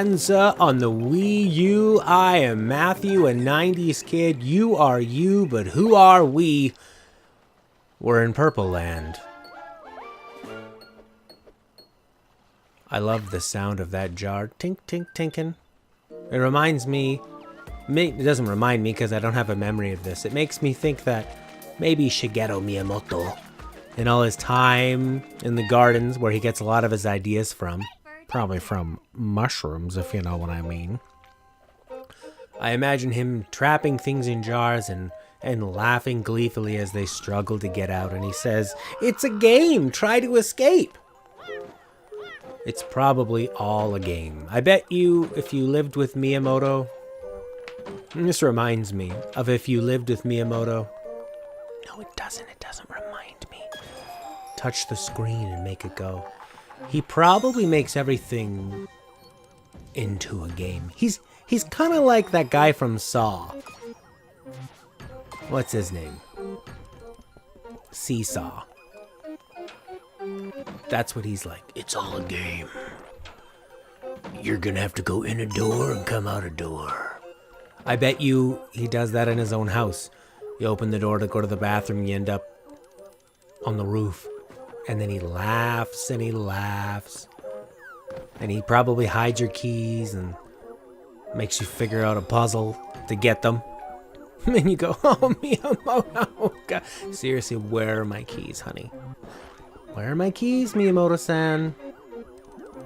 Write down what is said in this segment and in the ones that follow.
Bonanza on the Wii U. I am Matthew, a 90s kid. You are you, but who are we? We're in Purple Land. I love the sound of that jar. Tink, tink, tinkin'. It reminds me... It doesn't remind me because I don't have a memory of this. It makes me think that maybe Shigeru Miyamoto, in all his time in the gardens where he gets a lot of his ideas from, probably from mushrooms, if you know what I mean. I imagine him trapping things in jars and laughing gleefully as they struggle to get out. And he says, "It's a game! Try to escape!" It's probably all a game. I bet you, if you lived with Miyamoto... This reminds me of If You Lived with Miyamoto. No, it doesn't. It doesn't remind me. Touch the screen and make it go. He probably makes everything into a game. He's kind of like that guy from Saw. What's his name? Seesaw. That's what he's like. It's all a game. You're gonna have to go in a door and come out a door. I bet you he does that in his own house. You open the door to go to the bathroom, you end up on the roof. And then he laughs and he laughs. And he probably hides your keys and makes you figure out a puzzle to get them. And you go, "Oh, Miyamoto, God. Seriously, where are my keys, honey? Where are my keys, Miyamoto-san?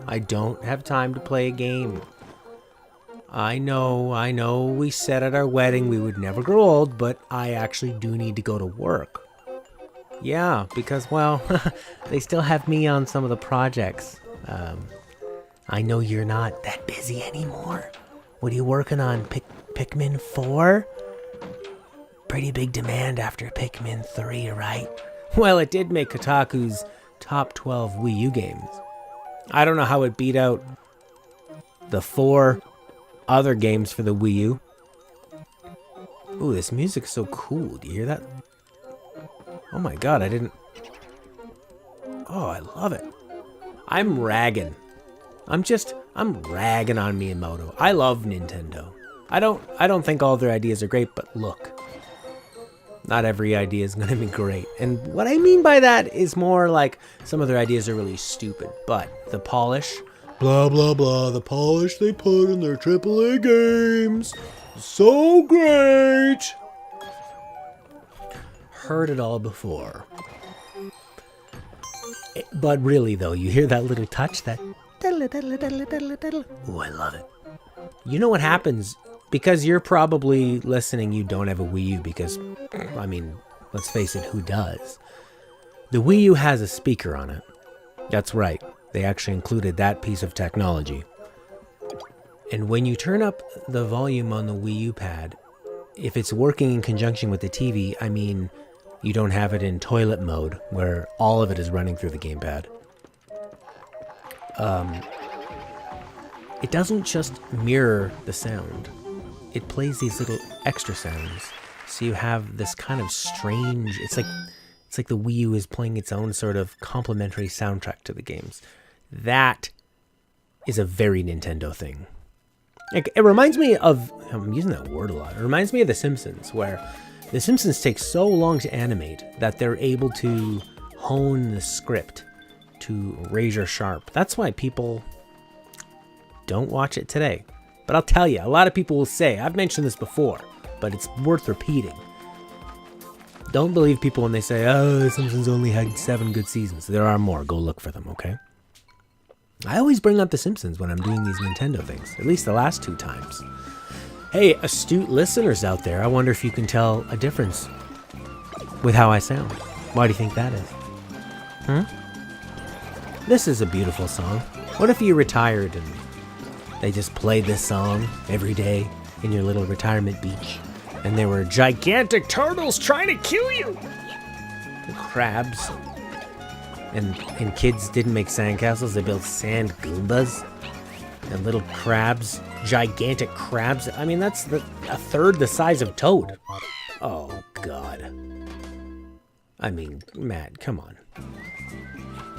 I don't have time to play a game. I know, we said at our wedding we would never grow old, but I actually do need to go to work." Yeah, because, well, they still have me on some of the projects. I know you're not that busy anymore. What are you working on? Pikmin 4? Pretty big demand after Pikmin 3, right? Well, it did make Kotaku's top 12 Wii U games. I don't know how it beat out the 4 other games for the Wii U. Ooh, this music's so cool. Do you hear that? Oh my god, I didn't... Oh, I love it. I'm ragging. I'm ragging on Miyamoto. I love Nintendo. I don't think all their ideas are great, but look. Not every idea is going to be great. And what I mean by that is more like some of their ideas are really stupid, but the polish, blah, blah, blah, the polish they put in their AAA games, so great. Heard it all before. But really, though, you hear that little touch, that... Ooh, I love it. You know what happens... Because you're probably listening, you don't have a Wii U because, I mean, let's face it, who does? The Wii U has a speaker on it. That's right. They actually included that piece of technology. And when you turn up the volume on the Wii U pad, if it's working in conjunction with the TV, I mean, you don't have it in toilet mode where all of it is running through the gamepad. It doesn't just mirror the sound. It plays these little extra sounds. So you have this kind of strange... It's like the Wii U is playing its own sort of complementary soundtrack to the games. That is a very Nintendo thing. It reminds me of... I'm using that word a lot. It reminds me of The Simpsons, where The Simpsons take so long to animate that they're able to hone the script to razor sharp. That's why people don't watch it today. But I'll tell you, a lot of people will say, I've mentioned this before, but it's worth repeating. Don't believe people when they say, "Oh, The Simpsons only had 7 good seasons." There are more. Go look for them, okay? I always bring up The Simpsons when I'm doing these Nintendo things, at least the last 2 times. Hey, astute listeners out there, I wonder if you can tell a difference with how I sound. Why do you think that is? This is a beautiful song. What if you retired and they just played this song every day in your little retirement beach, and there were gigantic turtles trying to kill you? The crabs. And kids didn't make sandcastles, they built sand goombas. And little crabs, gigantic crabs. I mean, that's a third the size of Toad. Oh, God. I mean, Matt, come on.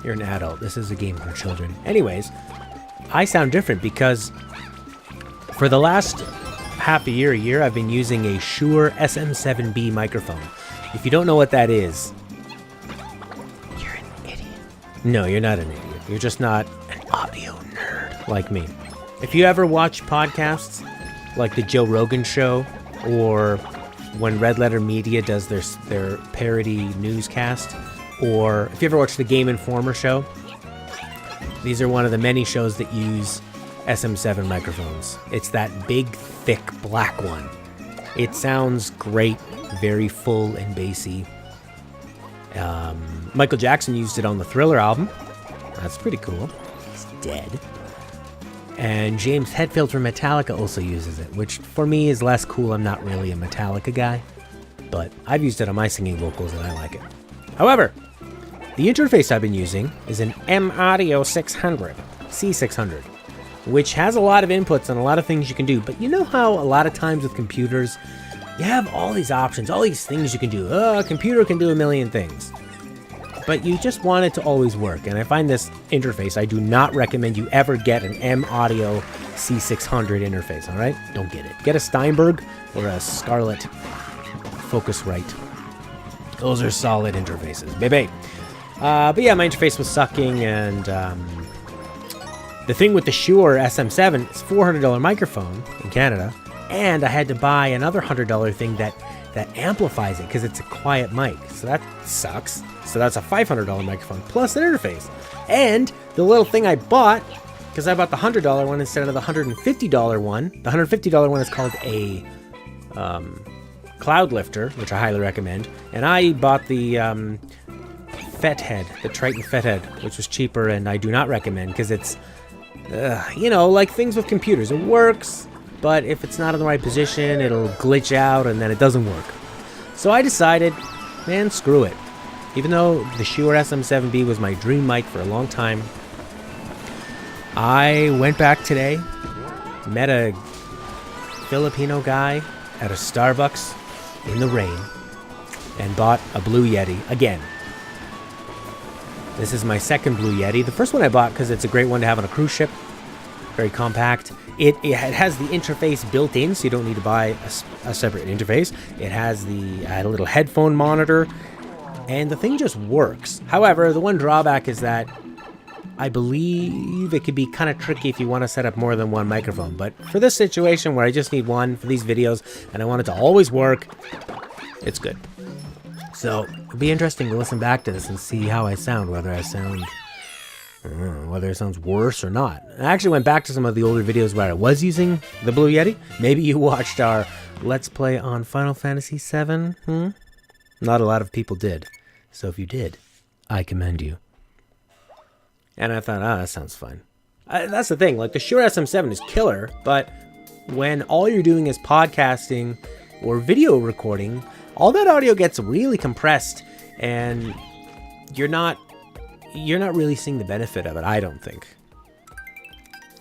You're an adult. This is a game for children. Anyways, I sound different because for the last half a year, I've been using a Shure SM7B microphone. If you don't know what that is, you're an idiot. No, you're not an idiot. You're just not an audio nerd like me. If you ever watch podcasts like the Joe Rogan Show, or when Red Letter Media does their parody newscast, or if you ever watch the Game Informer show, these are one of the many shows that use SM7 microphones. It's that big, thick, black one. It sounds great, very full and bassy. Michael Jackson used it on the Thriller album. That's pretty cool. He's dead. And James Hetfield from Metallica also uses it, which for me is less cool. I'm not really a Metallica guy, but I've used it on my singing vocals and I like it. However, the interface I've been using is an M-Audio 600, C600, which has a lot of inputs and a lot of things you can do. But you know how a lot of times with computers, you have all these options, all these things you can do. A computer can do a million things. But you just want it to always work. And I find this interface, I do not recommend you ever get an M-Audio C600 interface, all right? Don't get it. Get a Steinberg or a Scarlett Focusrite. Those are solid interfaces, baby. But yeah, my interface was sucking, and the thing with the Shure SM7, it's $400 microphone in Canada, and I had to buy another $100 thing that amplifies it because it's a quiet mic, so that sucks. So that's a $500 microphone plus an interface. And the little thing I bought, because I bought the $100 one instead of the $150 one. The $150 one is called a Cloud Lifter, which I highly recommend. And I bought the Fethead, the Triton Fethead, which was cheaper, and I do not recommend because it's, you know, like things with computers. It works, but if it's not in the right position, it'll glitch out and then it doesn't work. So I decided, man, screw it. Even though the Shure SM7B was my dream mic for a long time, I went back today, met a Filipino guy at a Starbucks in the rain, and bought a Blue Yeti again. This is my second Blue Yeti. The first one I bought because it's a great one to have on a cruise ship. Very compact. It has the interface built in, so you don't need to buy a separate interface. It has the little headphone monitor, and the thing just works. However, the one drawback is that I believe it could be kind of tricky if you want to set up more than one microphone. But for this situation where I just need one for these videos and I want it to always work, it's good. So it'll be interesting to listen back to this and see how I sound, whether it sounds worse or not. I actually went back to some of the older videos where I was using the Blue Yeti. Maybe you watched our Let's Play on Final Fantasy VII. Not a lot of people did. So if you did, I commend you. And I thought, that sounds fun. That's the thing. Like, the Shure SM7 is killer, but when all you're doing is podcasting or video recording, all that audio gets really compressed, and you're not really seeing the benefit of it, I don't think.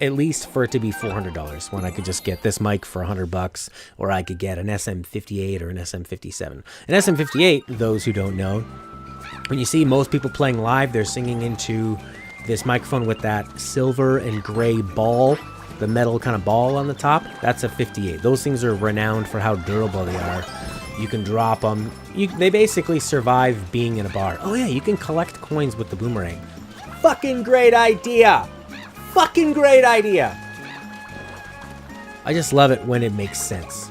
At least for it to be $400, when I could just get this mic for $100, or I could get an SM58 or an SM57. An SM58, those who don't know, when you see most people playing live, they're singing into this microphone with that silver and gray ball, the metal kind of ball on the top. That's a 58. Those things are renowned for how durable they are. You can drop them. They basically survive being in a bar. Oh yeah, you can collect coins with the boomerang. Fucking great idea! Fucking great idea! I just love it when it makes sense.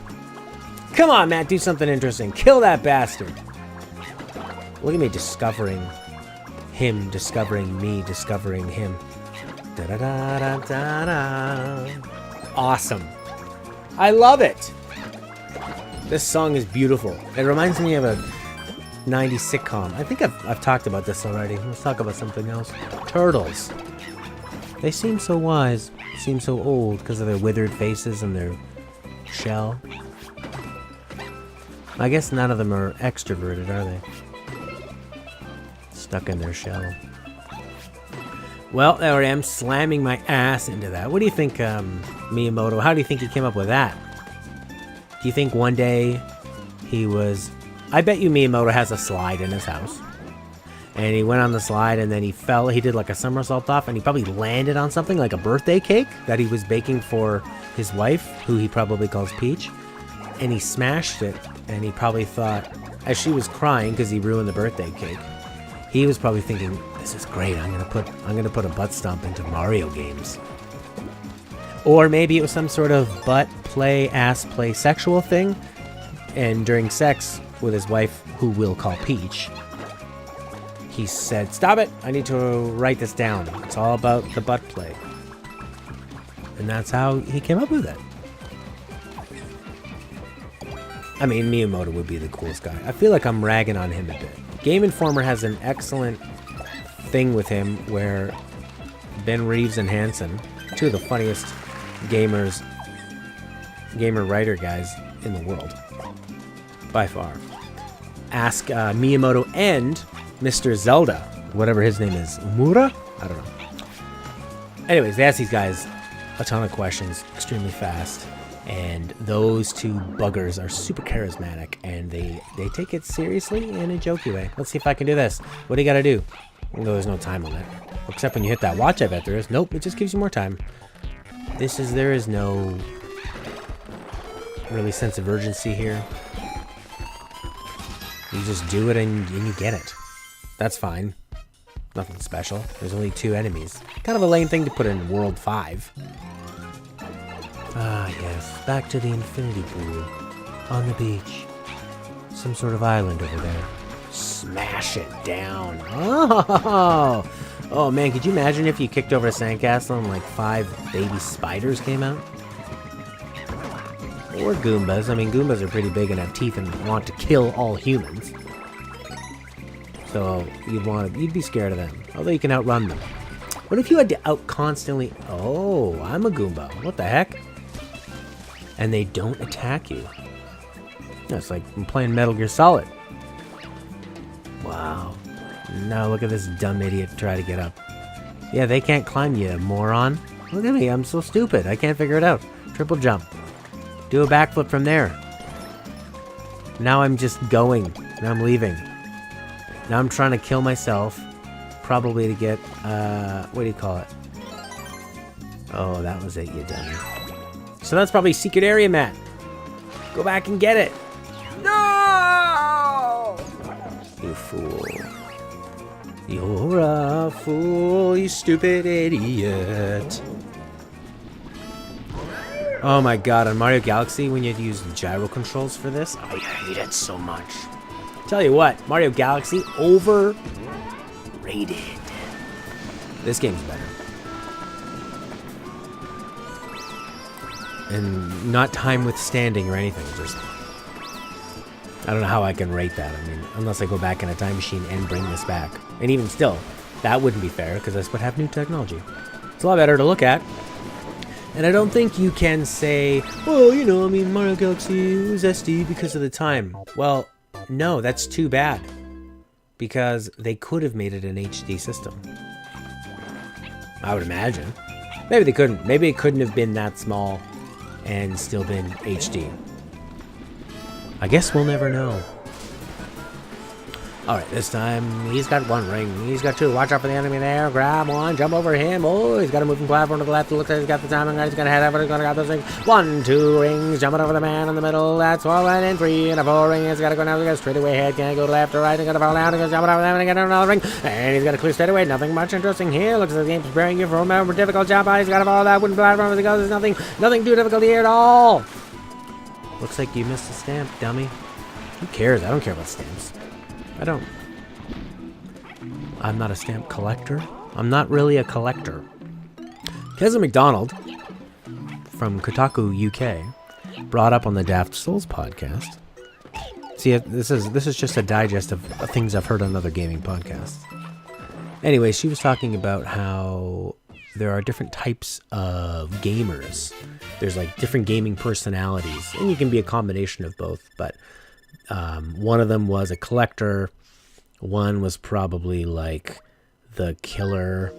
Come on, Matt, do something interesting. Kill that bastard. Look at me discovering him, discovering me, discovering him. Da-da-da-da-da-da. Awesome. I love it. This song is beautiful. It reminds me of a 90s sitcom. I think I've talked about this already. Let's talk about something else. Turtles. They seem so wise, seem so old because of their withered faces and their shell. I guess none of them are extroverted, are they? Stuck in their shell. Well, there I am, slamming my ass into that. What do you think, Miyamoto? How do you think he came up with that? Do you think one day he was... I bet you Miyamoto has a slide in his house. And he went on the slide, and then he fell. He did like a somersault off, and he probably landed on something like a birthday cake that he was baking for his wife, who he probably calls Peach. And he smashed it, and he probably thought, as she was crying because he ruined the birthday cake, he was probably thinking, "This is great. I'm gonna put a butt stomp into Mario games." Or maybe it was some sort of butt play, ass play, sexual thing. And during sex with his wife, who we'll call Peach, he said, "Stop it! I need to write this down. It's all about the butt play." And that's how he came up with it. I mean, Miyamoto would be the coolest guy. I feel like I'm ragging on him a bit. Game Informer has an excellent thing with him where Ben Reeves and Hansen, two of the funniest gamer writer guys in the world, by far, ask Miyamoto and Mr. Zelda, whatever his name is, Umura? I don't know. Anyways, they ask these guys a ton of questions, extremely fast, and those two buggers are super charismatic, and they take it seriously in a jokey way. Let's see if I can do this. What do you gotta do? No, there's no time limit. Except when you hit that watch, I bet there is. Nope, it just gives you more time. There is no really sense of urgency here. You just do it and you get it. That's fine. Nothing special. There's only 2 enemies. Kind of a lame thing to put in World 5. Ah, yes. Back to the infinity pool. On the beach. Some sort of island over there. Smash it down. Oh! Oh, man, could you imagine if you kicked over a sandcastle and like 5 baby spiders came out? Or Goombas. I mean, Goombas are pretty big and have teeth and want to kill all humans. So you'd be scared of them. Although you can outrun them. What if you had to constantly... Oh, I'm a Goomba. What the heck? And they don't attack you. That's like I'm playing Metal Gear Solid. Wow. Now look at this dumb idiot try to get up. Yeah, they can't climb, you moron. Look at me, I'm so stupid. I can't figure it out. Triple jump. Do a backflip from there. Now I'm just going. Now I'm leaving. Now I'm trying to kill myself. Probably to get, what do you call it? Oh, that was it, you dummy. So that's probably secret area, Matt. Go back and get it. No! You fool. You're a fool, you stupid idiot. Oh my god, on Mario Galaxy, when you had to use the gyro controls for this, I hate it so much. Tell you what, Mario Galaxy, overrated. This game's better. And not time withstanding or anything, just... I don't know how I can rate that. I mean, unless I go back in a time machine and bring this back. And even still, that wouldn't be fair, because this would have new technology. It's a lot better to look at. And I don't think you can say, oh, you know, I mean, Mario Galaxy was SD because of the time. Well, no, that's too bad. Because they could have made it an HD system. I would imagine. Maybe they couldn't. Maybe it couldn't have been that small and still been HD. I guess we'll never know. Alright, this time he's got 1 ring. He's got 2. Watch out for the enemy there. Grab 1. Jump over him. Oh, he's got a moving platform to the left. Looks like he's got the timing. He's got to head over. He's got to grab those rings. 1, 2 rings. Jumping over the man in the middle. That's 4 and 3 and a 4 ring. He's got to go now. He's got straight away ahead. Can I go left or right? He's got to fall down. He's got to jump over them and get another ring. And he's got to clear straight away. Nothing much interesting here. Looks like the game's preparing you for a more difficult jump. He's got to follow that wooden platform as he goes. There's nothing too difficult here at all. Looks like you missed a stamp, dummy. Who cares? I don't care about stamps. I don't. I'm not a stamp collector. I'm not really a collector. Keza McDonald from Kotaku UK brought up on the Daft Souls podcast. See, this is just a digest of things I've heard on other gaming podcasts. Anyway, she was talking about how there are different types of gamers. There's like different gaming personalities, and you can be a combination of both, but one of them was a collector. One was probably like the killer.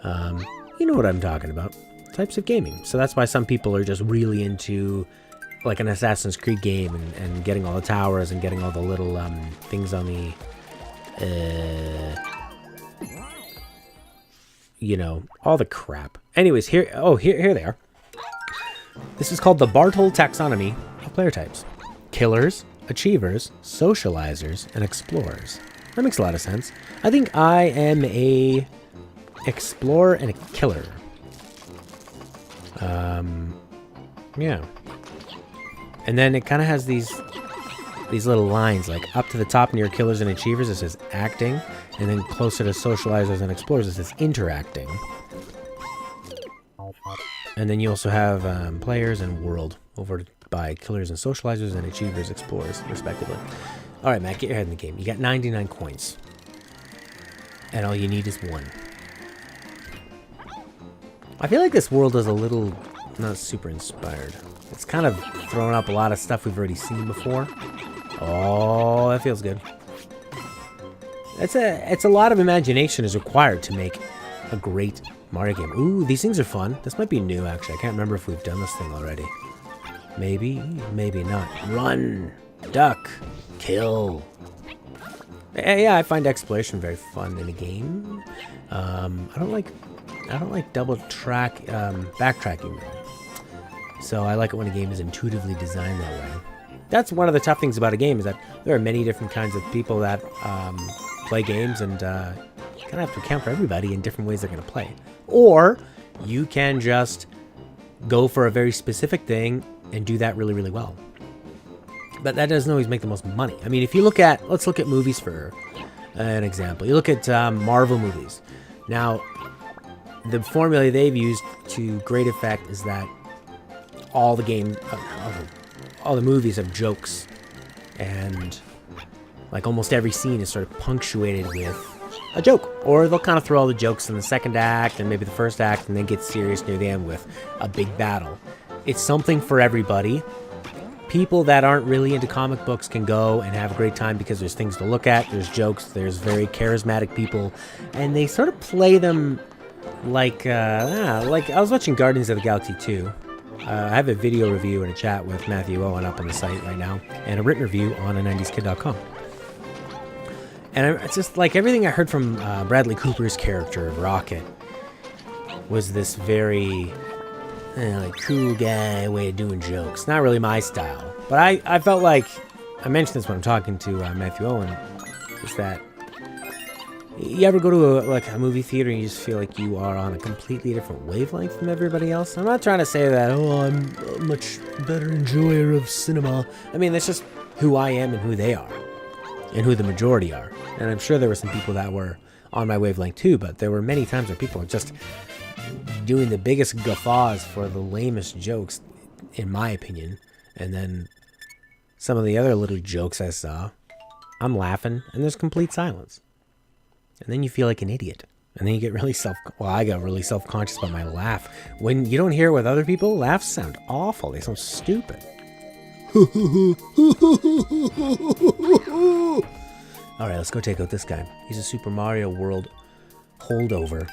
You know what I'm talking about. Types of gaming. So that's why some people are just really into like an Assassin's Creed game and getting all the towers and getting all the little things on the you know, all the crap. Anyways, here they are. This is called the Bartol taxonomy of player types. Killers, achievers, socializers, and explorers. That makes a lot of sense. I think I am a explorer and a killer. Yeah. And then it kind of has these little lines, like up to the top near killers and achievers, it says acting, and then closer to socializers and explorers, it says interacting. And then you also have players and world over by killers and socializers and achievers, explorers, respectively. All right, Matt, get your head in the game. You got 99 coins, and all you need is 1. I feel like this world is a little not super inspired. It's kind of throwing up a lot of stuff we've already seen before. Oh, that feels good. It's a lot of imagination is required to make a great Mario game. Ooh, these things are fun. This might be new, actually. I can't remember if we've done this thing already. Maybe, maybe not. Run, duck, kill. Yeah, I find exploration very fun in a game. I don't like double track backtracking. So I like it when a game is intuitively designed that way. That's one of the tough things about a game, is that there are many different kinds of people that play games, and you kind of have to account for everybody in different ways they're going to play. Or you can just go for a very specific thing and do that really, really well. But that doesn't always make the most money. I mean, if you look at, let's look at movies for an example. You look at Marvel movies. Now, the formula they've used to great effect is that all the movies have jokes, and like almost every scene is sort of punctuated with a joke, or they'll kind of throw all the jokes in the second act and maybe the first act, and then get serious near the end with a big battle. It's something for everybody. People that aren't really into comic books can go and have a great time because there's things to look at, there's jokes, there's very charismatic people, and they sort of play them like I was watching Guardians of the Galaxy 2. I have a video review and a chat with Matthew Owen up on the site right now, and a written review on a90skid.com. And it's just like everything I heard from Bradley Cooper's character of Rocket was this very like cool guy way of doing jokes. Not really my style, but I felt like, I mentioned this when I'm talking to Matthew Owen, is that you ever go to a movie theater and you just feel like you are on a completely different wavelength from everybody else? I'm not trying to say that, I'm a much better enjoyer of cinema. I mean, that's just who I am and who they are, and who the majority are. And I'm sure there were some people that were on my wavelength too, but there were many times where people are just doing the biggest guffaws for the lamest jokes, in my opinion. And then some of the other little jokes I saw, I'm laughing, and there's complete silence. And then you feel like an idiot. And then you get really I got really self-conscious about my laugh. When you don't hear it with other people, laughs sound awful. They sound stupid. Alright, let's go take out this guy. He's a Super Mario World holdover.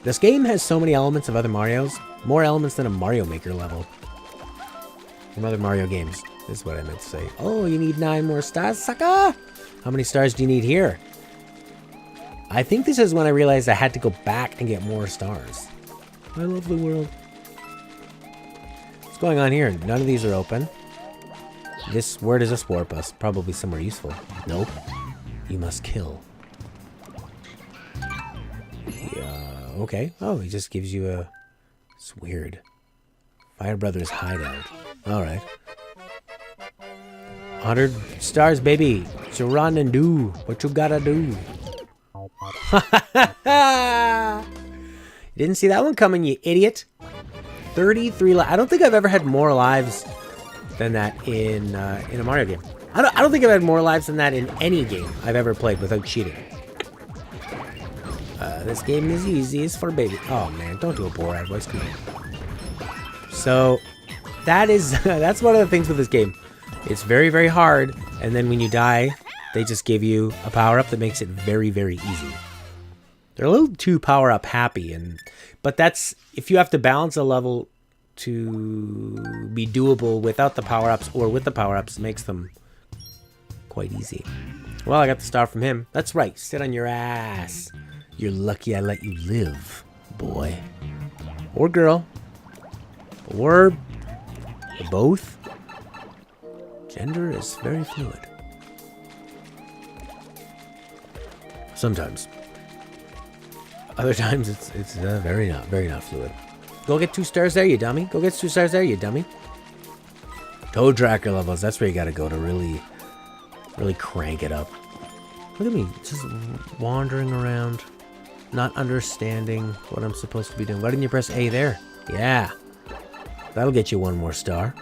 This game has so many elements of other Marios. More elements than a Mario Maker level. From other Mario games. This is what I meant to say. Oh, you need 9 more stars, sucker! How many stars do you need here? I think this is when I realized I had to go back and get more stars. I love the world. What's going on here? None of these are open. Where does this warp us? Probably somewhere useful. Nope. You must kill. Yeah, okay. Oh, he just gives you a... It's weird. Fire Brothers hideout. Alright. 100 stars, baby. So run and do what you gotta do. Didn't see that one coming, you idiot. 33 lives. I don't think I've ever had more lives than that in a Mario game. I don't think I've had more lives than that in any game I've ever played without cheating. This game is easy. It's for baby. Oh man, don't do a Borat voice. Come on. So that's one of the things with this game. It's very, very hard, and then when you die, they just give you a power-up that makes it very, very easy. They're a little too power-up happy, but that's, if you have to balance a level to be doable without the power-ups or with the power-ups, makes them quite easy. Well, I got the star from him. That's right, sit on your ass. You're lucky I let you live, boy. Or girl. Or both. Gender is very fluid. Sometimes. Other times it's very not fluid. Go get 2 stars there, you dummy. Go get 2 stars there, you dummy. Toad tracker levels. That's where you gotta go to really crank it up. Look at me, just wandering around, not understanding what I'm supposed to be doing. Why didn't you press A there? Yeah. That'll get you 1 more star.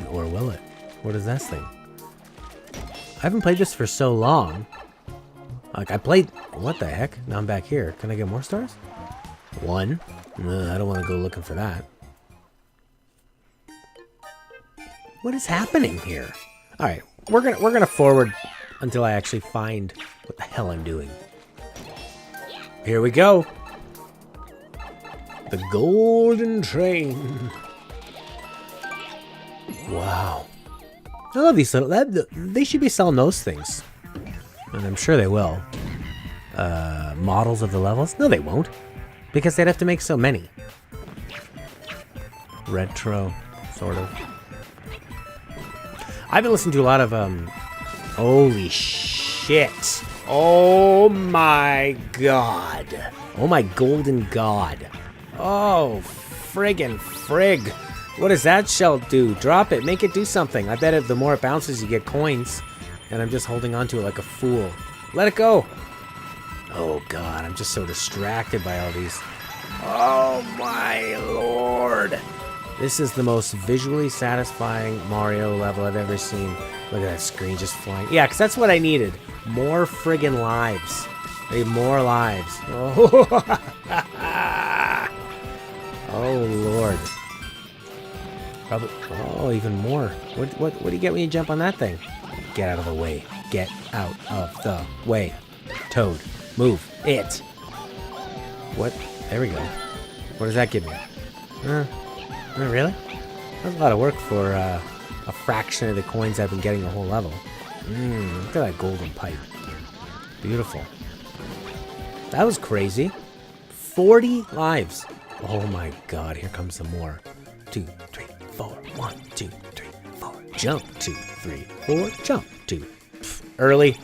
Or will it? What is this thing? I haven't played this for so long. Like, I played... What the heck? Now I'm back here. Can I get more stars? 1. I don't want to go looking for that. What is happening here? Alright, we're gonna forward until I actually find what the hell I'm doing. Here we go. The golden train. Wow. I love these little... they should be selling those things. And I'm sure they will. Models of the levels? No, they won't. Because they'd have to make so many. Retro, sort of. I've been listening to a lot of, holy shit. Oh my god. Oh my golden god. Oh, friggin' frig. What does that shell do? Drop it, make it do something. I bet if the more it bounces, you get coins. And I'm just holding onto it like a fool. Let it go. Oh god, I'm just so distracted by all these. Oh my lord. This is the most visually satisfying Mario level I've ever seen. Look at that screen just flying. Yeah, because that's what I needed. More friggin' lives. I need more lives. Oh, oh lord. Probably. Oh, even more. What do you get when you jump on that thing? Get out of the way. Get out of the way. Toad. Move. It. What? There we go. What does that give me? Really? That's a lot of work for a fraction of the coins I've been getting the whole level. Look at that golden pipe. Beautiful. That was crazy. 40 lives. Oh my god, here comes some more. 2, 3, 4. 1, 2, 3, 4. Jump. 2, 3, 4. Jump. 2. Pfft, early.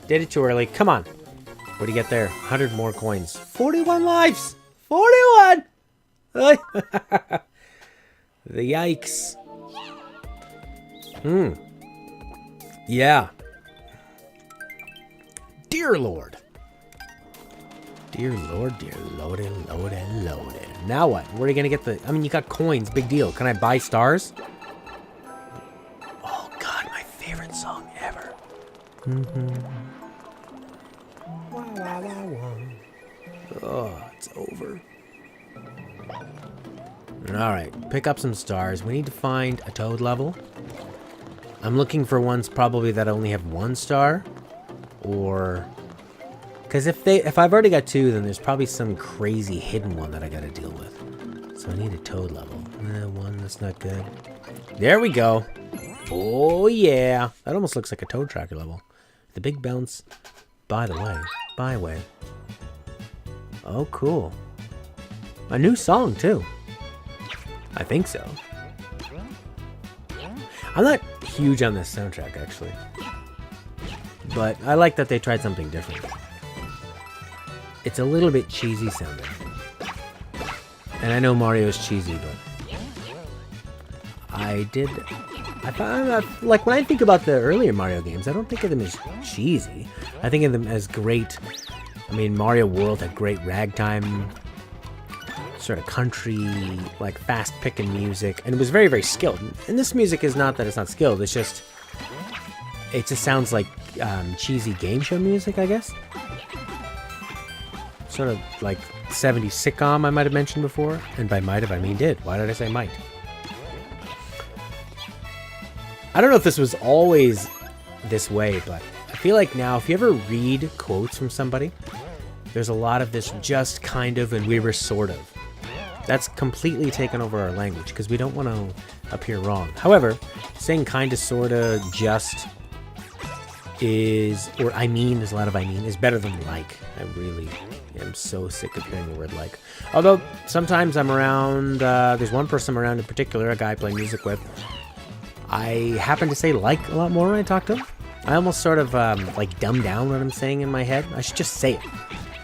Did it too early. Come on. What do you get there? 100 more coins. 41 lives. 41! The yikes. Yeah. Dear Lord. Dear Lord, dear Lordy, Lordy, Lordy. Now what? Where are you gonna get the... I mean, you got coins. Big deal. Can I buy stars? Oh, God. My favorite song ever. Oh, it's over. Alright, pick up some stars. We need to find a Toad level. I'm looking for ones probably that only have 1 star. Or... Because if I've already got 2, then there's probably some crazy hidden one that I gotta deal with. So I need a Toad level. 1, that's not good. There we go. Oh yeah. That almost looks like a Toad tracker level. The big bounce. By the way. Byway. Oh, cool. A new song, too. I think so. I'm not huge on this soundtrack, actually. But I like that they tried something different. It's a little bit cheesy sounding. And I know Mario's cheesy, but... I found, like, when I think about the earlier Mario games, I don't think of them as cheesy. I think of them as great... I mean, Mario World had great ragtime, sort of country, like fast-picking music, and it was very, very skilled. And this music is not that it's not skilled, it's just... It just sounds like cheesy game show music, I guess. Sort of like 70s sitcom I might have mentioned before. And by might have, I mean did. Why did I say might? I don't know if this was always this way, but I feel like now, if you ever read quotes from somebody, there's a lot of this just kind of and we were sort of. That's completely taken over our language because we don't want to appear wrong. However, saying kind of, sort of, just is, or I mean, there's a lot of I mean, is better than like. I really am so sick of hearing the word like. Although, sometimes I'm around, there's one person I'm around in particular, a guy I play music with. I happen to say like a lot more when I talk to him. I almost sort of, like, dumb down what I'm saying in my head. I should just say it.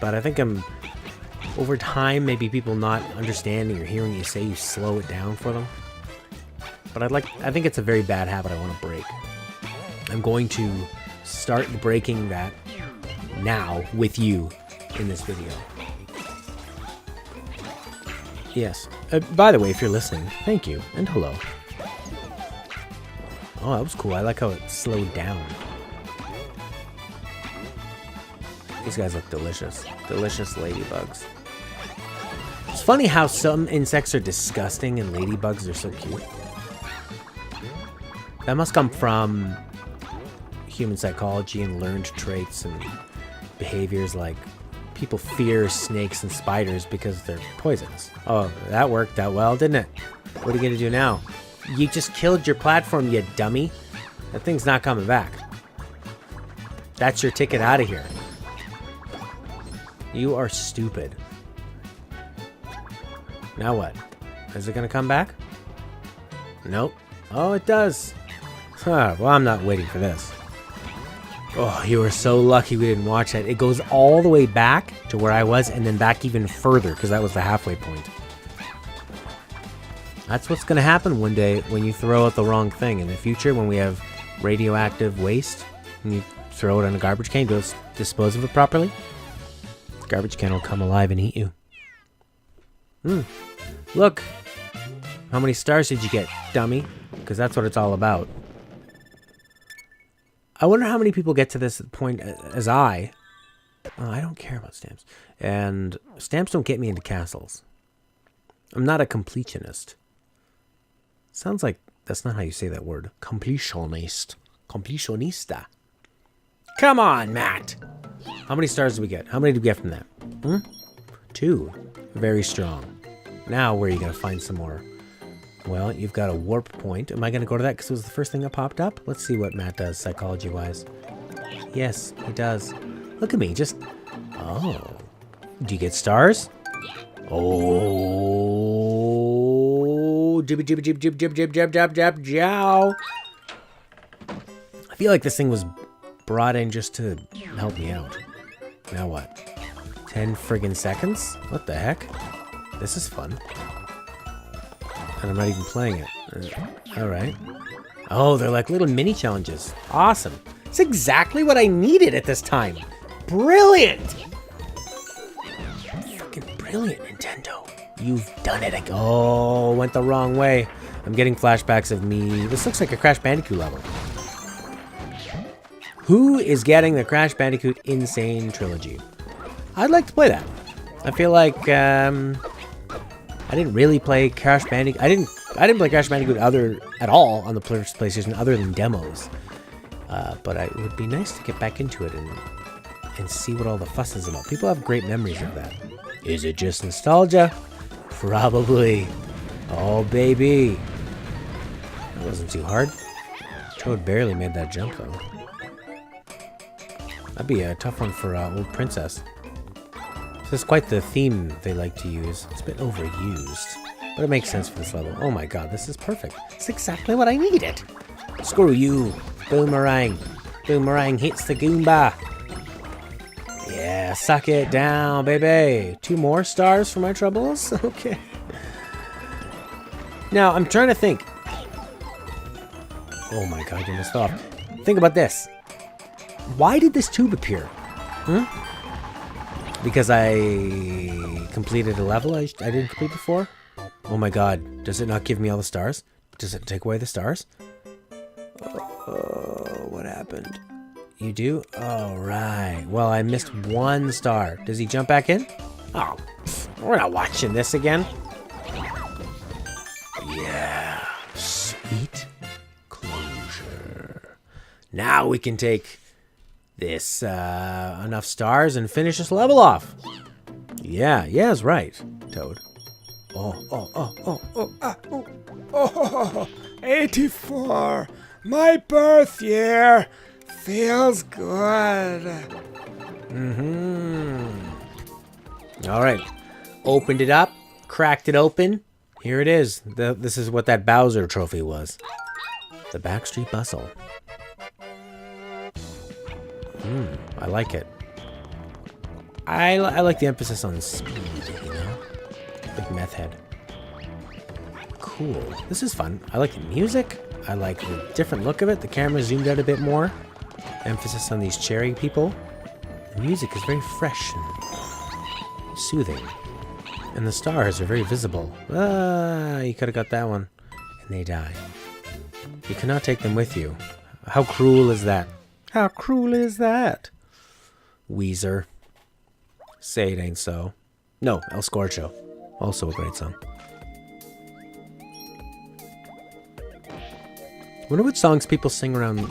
But I think over time, maybe people not understanding or hearing you say, you slow it down for them. But I think it's a very bad habit I want to break. I'm going to start breaking that now with you in this video. Yes. By the way, if you're listening, thank you and hello. Oh, that was cool. I like how it slowed down. These guys look delicious. Delicious ladybugs. It's funny how some insects are disgusting and ladybugs are so cute. That must come from human psychology and learned traits and behaviors, like people fear snakes and spiders because they're poisonous. Oh, that worked out well, didn't it? What are you gonna do now? You just killed your platform, you dummy. That thing's not coming back. That's your ticket out of here. You are stupid. Now what? Is it gonna come back? Nope. Oh, it does. Huh, well, I'm not waiting for this. Oh, you were so lucky we didn't watch that. It goes all the way back to where I was and then back even further because that was the halfway point. That's what's going to happen one day when you throw out the wrong thing. In the future, when we have radioactive waste and you throw it in a garbage can, don't dispose of it properly, the garbage can will come alive and eat you. Look. How many stars did you get, dummy? Because that's what it's all about. I wonder how many people get to this point as I. Oh, I don't care about stamps. And stamps don't get me into castles. I'm not a completionist. Sounds like that's not how you say that word. Completionist. Completionista. Come on, Matt. How many stars do we get? How many did we get from that? 2. Very strong. Now, where are you going to find some more? Well, you've got a warp point. Am I going to go to that because it was the first thing that popped up? Let's see what Matt does psychology-wise. Yes, he does. Look at me, just... Oh. Do you get stars? Oh. Jibby jibby jib jib jib jib jab jab jab jow. I feel like this thing was brought in just to help me out. Now what? 10 friggin' seconds? What the heck? This is fun. And I'm not even playing it. Alright. Oh, they're like little mini challenges. Awesome. It's exactly what I needed at this time. Brilliant! Freaking brilliant, Nintendo. You've done it. Oh, went the wrong way. I'm getting flashbacks of me. This looks like a Crash Bandicoot level. Who is getting the Crash Bandicoot Insane Trilogy? I'd like to play that. I feel like, I didn't really play Crash Bandicoot. I didn't play Crash Bandicoot at all on the first PlayStation other than demos. But it would be nice to get back into it and see what all the fuss is about. People have great memories of that. Is it just nostalgia? Probably. Oh, baby. That wasn't too hard. Toad barely made that jump, though. That'd be a tough one for Old Princess. This is quite the theme they like to use. It's a bit overused, but it makes sense for this level. Oh my god, this is perfect. It's exactly what I needed. Screw you, Boomerang. Boomerang hits the Goomba. Yeah, suck it down, baby. 2 more stars for my troubles? Okay. Now, I'm trying to think. Oh my god, you missed off. Think about this. Why did this tube appear? Because I completed a level I didn't complete before? Oh my god, does it not give me all the stars? Does it take away the stars? Oh, what happened? You do? Oh, right. Well, I missed 1 star. Does he jump back in? Oh, we're not watching this again. Yeah, sweet closure. Now we can take this enough stars and finish this level off. Yeah, it's right, Toad. Oh, 84, my birth year. feels good. All right. Opened it up. Cracked it open. Here it is. This is what that Bowser trophy was. The Backstreet Bustle. I like it. I like the emphasis on speed, you know? Like meth head. Cool. This is fun. I like the music. I like the different look of it. The camera zoomed out a bit more. Emphasis on these cherry people. The music is very fresh and soothing. And the stars are very visible. Ah, you could have got that one. And they die. You cannot take them with you. How cruel is that? How cruel is that? Weezer. Say it ain't so. No, El Scorcho. Also a great song. Wonder what songs people sing around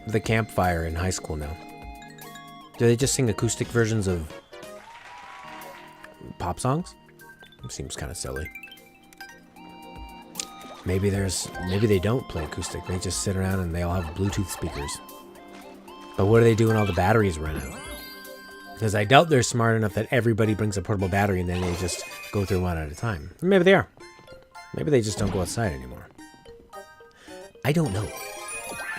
the campfire in high school now. Do they just sing acoustic versions of pop songs? It seems kind of silly. Maybe they don't play acoustic. They just sit around and they all have Bluetooth speakers. But what do they do when all the batteries run out? Because I doubt they're smart enough that everybody brings a portable battery and then they just go through one at a time. Maybe they are. Maybe they just don't go outside anymore. I don't know.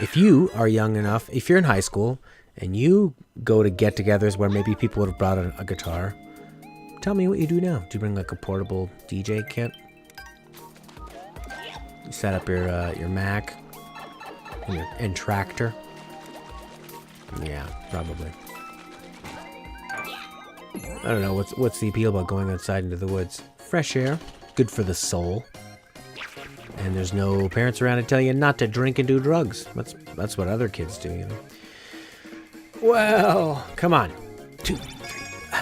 If you are young enough, if you're in high school and you go to get-togethers where maybe people would have brought a guitar, tell me what you do now. Do you bring like a portable DJ kit? You set up your Mac and tractor? Yeah, probably. I don't know, what's the appeal about going outside into the woods? Fresh air, good for the soul. And there's no parents around to tell you not to drink and do drugs. That's what other kids do, you know. Well, come on. 2, 3,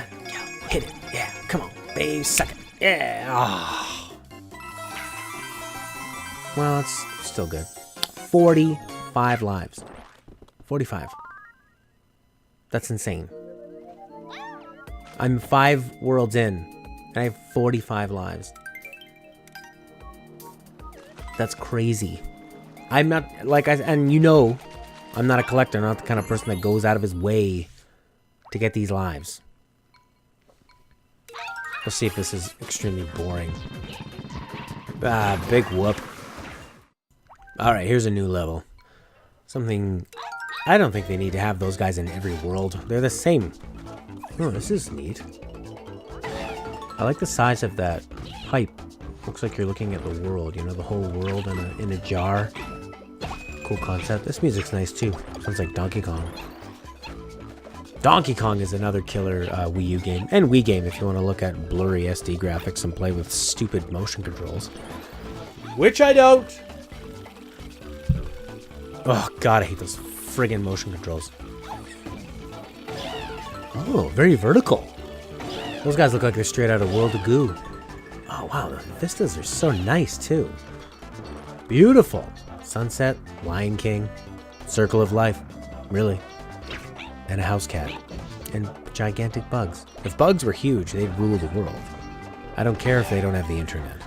hit it. Yeah, come on, babe, suck it. Yeah. Oh. Well, it's still good. 45 lives. 45. That's insane. I'm 5 worlds in, and I have 45 lives. That's crazy. I'm not, and you know, I'm not a collector. I'm not the kind of person that goes out of his way to get these lives. We'll see if this is extremely boring. Ah, big whoop. Alright, here's a new level. Something, I don't think they need to have those guys in every world. They're the same. Oh, this is neat. I like the size of that pipe. Looks like you're looking at the world, you know, the whole world in a jar. Cool concept. This music's nice too. Sounds like Donkey Kong. Donkey Kong is another killer Wii U game. And Wii game if you want to look at blurry SD graphics and play with stupid motion controls. Which I don't! Oh god, I hate those friggin' motion controls. Oh, very vertical. Those guys look like they're straight out of World of Goo. Oh wow, the vistas are so nice too. Beautiful. Sunset, Lion King, Circle of Life, really. And a house cat. And gigantic bugs. If bugs were huge, they'd rule the world. I don't care if they don't have the internet.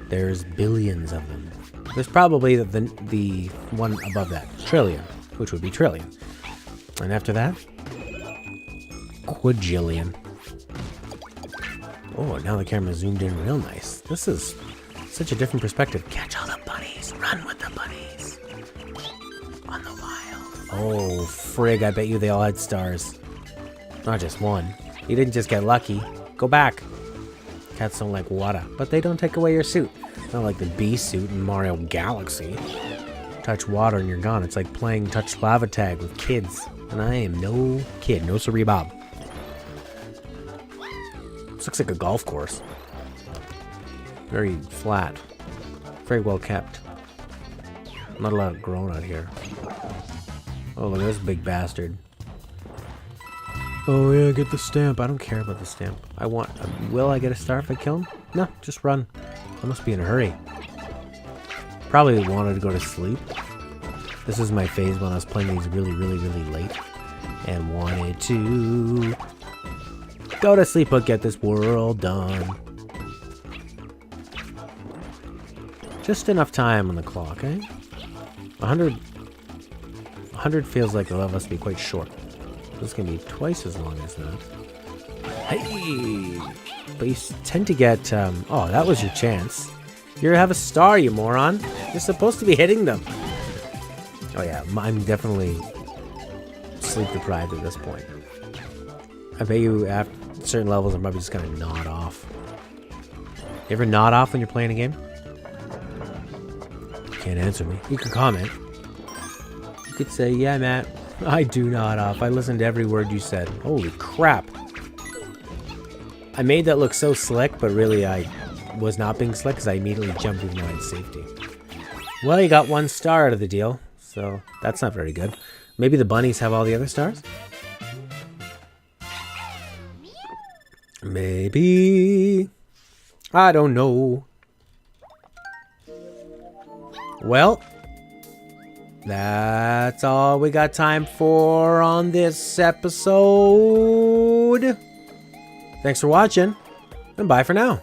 There's billions of them. There's probably the one above that, trillion, which would be trillion. And after that, quadrillion. Oh, now the camera zoomed in real nice. This is such a different perspective. Catch all the bunnies. Run with the bunnies. On the wild. Oh, frig, I bet you they all had stars. Not just one. You didn't just get lucky. Go back. Cats don't like water, but they don't take away your suit. It's not like the bee suit in Mario Galaxy. Touch water and you're gone. It's like playing touch lava tag with kids. And I am no kid. No siree bob. This looks like a golf course. Very flat. Very well kept. Not a lot of growing out here. Oh, look at this big bastard. Oh yeah, get the stamp. I don't care about the stamp. I want... will I get a star if I kill him? No, just run. I must be in a hurry. Probably wanted to go to sleep. This is my phase when I was playing these really late. And wanted to... go to sleep but get this world done. Just enough time on the clock, eh? 100 100 feels like the level must be quite short. This can be twice as long as that. Hey! But you tend to get... oh, that was your chance. You have a star, you moron. You're supposed to be hitting them. Oh yeah, I'm definitely sleep deprived at this point. I bet you at certain levels I'm probably just gonna nod off. You ever nod off when you're playing a game? You can't answer me. You can comment. You could say, yeah, Matt, I do nod off. I listened to every word you said. Holy crap. I made that look so slick, but really I was not being slick because I immediately jumped even though I had safety. Well, you got 1 star out of the deal, so that's not very good. Maybe the bunnies have all the other stars? Maybe. I don't know. Well, that's all we got time for on this episode. Thanks for watching, and bye for now.